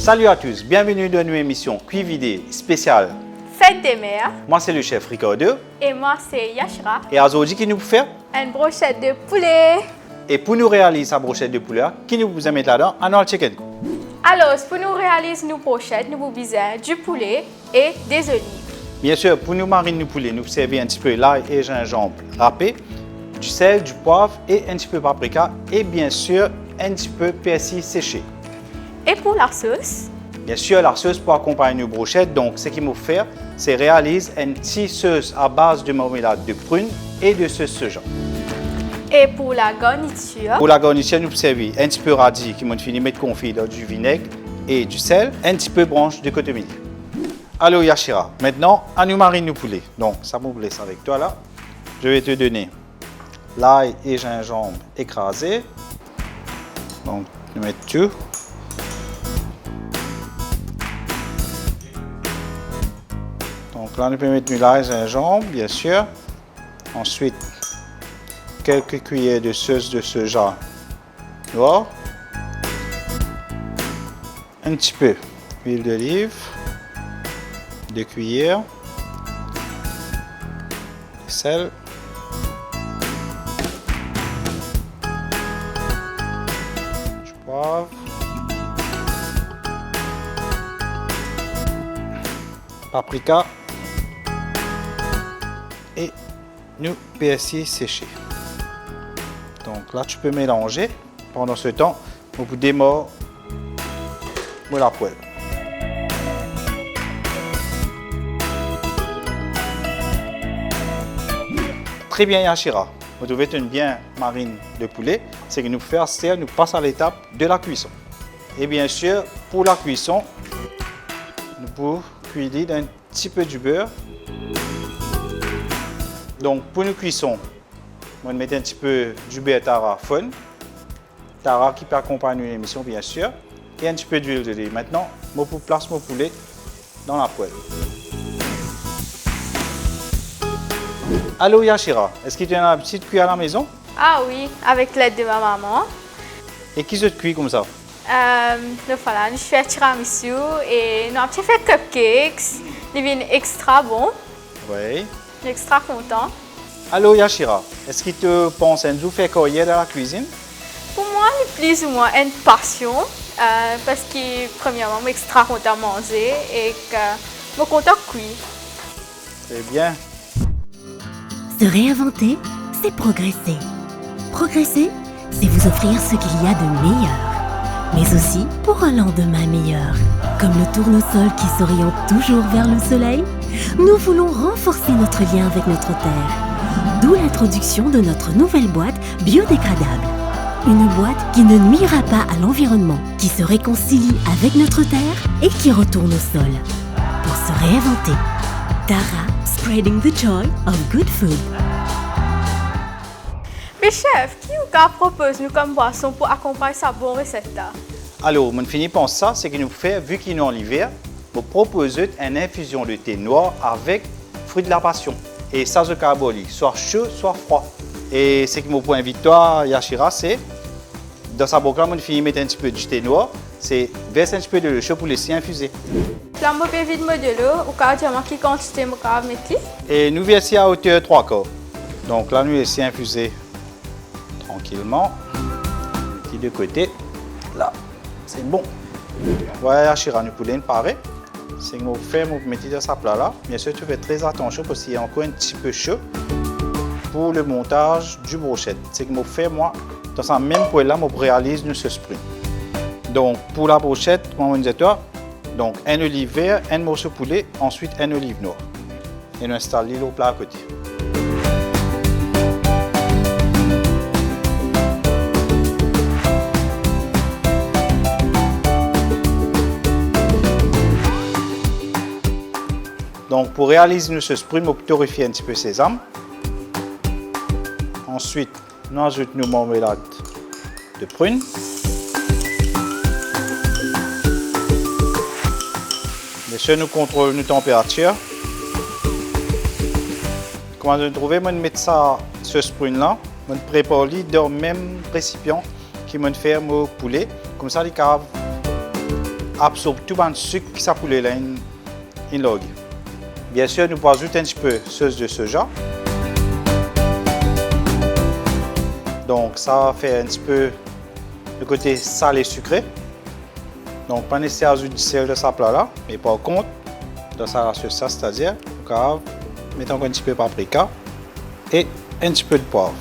Salut à tous, bienvenue dans une émission Cuividé spéciale Fête des mères. Moi c'est le chef Ricardo. Et moi c'est Yashira. Et aujourd'hui qui nous fait Une brochette de poulet. Et pour nous réaliser sa brochette de poulet, qui nous vous mettre là-dedans? Un chicken. Alors, pour nous réaliser nos brochettes, nous vous besoin du poulet et des olives. Bien sûr, pour nous mariner le poulet, nous servons un petit peu l'ail et gingembre râpé, du sel, du poivre et un petit peu de paprika et bien sûr un petit peu de persil séché. Et pour la sauce? Bien sûr, la sauce pour accompagner nos brochettes, donc ce qu'il faut faire, c'est réaliser une petite sauce à base de marmelade de prune et de sauce soja. Et pour la garniture? Pour la garniture, nous servons un petit peu radis qui m'ont fini mettre confit dans du vinaigre et du sel, un petit peu branche de cotomille. Alors Yashira, maintenant, à nous mariner le poulet. Donc, ça me laisse avec toi là. Je vais te donner l'ail et gingembre écrasés. Donc, nous mettons tout. Donc là, nous pouvons mettre l'ail et gingembre, bien sûr. Ensuite, quelques cuillères de sauce de soja noir. Un petit peu d'huile d'olive. 2 cuillères. Sel. Du poivre. Paprika. Et nous persil séché. Donc là, tu peux mélanger. Pendant ce temps, vous pouvez démarrer la poêle. Très bien Yashira, vous devez une bien marine de poulet. Ce que nous faisons, c'est nous passer à l'étape de la cuisson. Et bien sûr, pour la cuisson, nous pouvons cuire d'un petit peu du beurre. Donc pour nous cuisson, on va mettre un petit peu du beurre tara fun. Tara qui peut accompagner l'émission bien sûr. Et un petit peu d'huile d'olive. Maintenant, je place mon poulet dans la poêle. Allô Yashira, est-ce que tu as une petite cuillère à la maison? Ah oui, avec l'aide de ma maman. Et qui se cuit comme ça? Donc voilà, je fais tiramisu et nous avons fait cupcakes. Ils viennent extra bons. Oui. Je suis extra content. Allô Yashira, est-ce que tu penses à nous faire carrière dans la cuisine? Pour moi, c'est plus ou moins une passion. Parce que premièrement, je suis extra content de manger et que je suis content de cuire. Très bien. Se réinventer, c'est progresser. Progresser, c'est vous offrir ce qu'il y a de meilleur, mais aussi pour un lendemain meilleur. Comme le tournesol qui s'oriente toujours vers le soleil, nous voulons renforcer notre lien avec notre terre. D'où l'introduction de notre nouvelle boîte biodégradable. Une boîte qui ne nuira pas à l'environnement, qui se réconcilie avec notre terre et qui retourne au sol. Pour se réinventer. Tara, spreading the joy of good food. Mais chef, qui vous propose nous comme boisson pour accompagner sa bonne recette? Alors, on finit par ça, c'est que nous fait, vu qu'il est en hiver, vous proposez une infusion de thé noir avec fruits de la passion. Et ça se carboli, soit chaud, soit froid. Et ce qui me point victoire, Yashira, c'est dans sa boca, on finit mettre un petit peu de thé noir, c'est verser un petit peu de l'eau chaude pour laisser infuser. Là, je vais vide de l'eau, au cas où quelle quantité je vais mettre. Et nous versons à hauteur 3 quarts. Donc là, nous laissons infuser tranquillement. Petit de côté. Là, c'est bon. Voilà, Yashira, nous pouvons parer. C'est que nous faisons, nous mettons dans sa plat là. Bien sûr, tu fais très attention parce qu'il y a encore un petit peu chaud pour le montage du brochette. C'est que nous faisons, moi, dans sa même poêle là, je réalise nous ce sprint. Donc, pour la brochette, comme on disait toi, donc un olive vert, un morceau de poulet, ensuite un olive noire. Et nous installons le plat à côté. Donc pour réaliser ce sprint, on torréfie un petit peu sésame. Ensuite, nous ajoutons nos marmelades de prune. Bien sûr, nous contrôlons nos températures. Comment je trouve, je mets ça ce sprint là, je prépare dans le même récipient qui me fait mon poulet. Comme ça, les caves absorbe tout le sucre qui ça poulet là in log. Bien sûr, nous pouvons ajouter un petit peu de sauce de soja. Donc ça va faire un petit peu le côté salé sucré. Donc pas nécessaire d'ajouter du sel de sa plat là, mais par contre, dans sa sauce, c'est-à-dire, mettons un petit peu de paprika et un petit peu de poivre.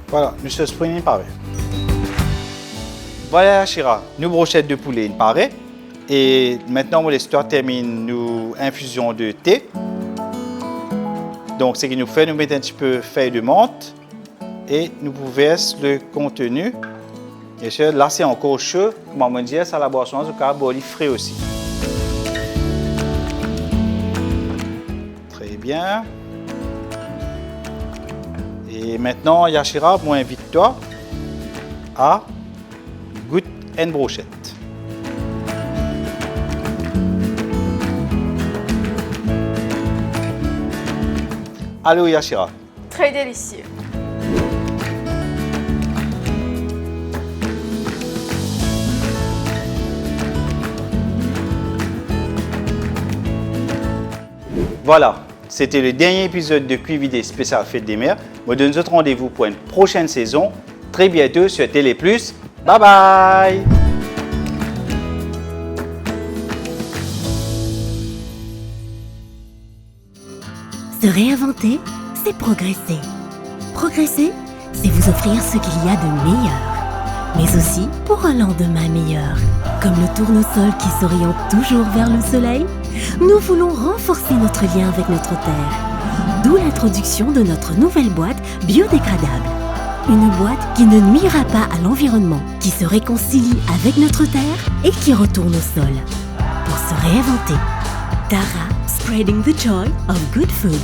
Voilà, nous sauce prenons pareil. Voilà, Chira, nos brochettes de poulet pareil. Et maintenant, l'histoire termine nos infusions de thé. Donc, ce qui nous fait, nous mettre un petit peu de feuille de menthe et nous verser le contenu. Bien sûr, là, c'est encore chaud. Comme on dit, ça la boisson, en tout cas, il frais aussi. Très bien. Et maintenant, Yashira, moi, invite-toi à goûter une brochette. Allô, Yashira. Très délicieux. Voilà, c'était le dernier épisode de Cuivre spécial Fête des Mères. Je donne autre rendez-vous pour une prochaine saison. Très bientôt sur Télé Plus. Bye bye! Se réinventer, c'est progresser. Progresser, c'est vous offrir ce qu'il y a de meilleur, mais aussi pour un lendemain meilleur. Comme le tournesol qui s'oriente toujours vers le soleil, nous voulons renforcer notre lien avec notre terre. D'où l'introduction de notre nouvelle boîte biodégradable. Une boîte qui ne nuira pas à l'environnement, qui se réconcilie avec notre terre et qui retourne au sol. Pour se réinventer. Tara, spreading the joy of good food.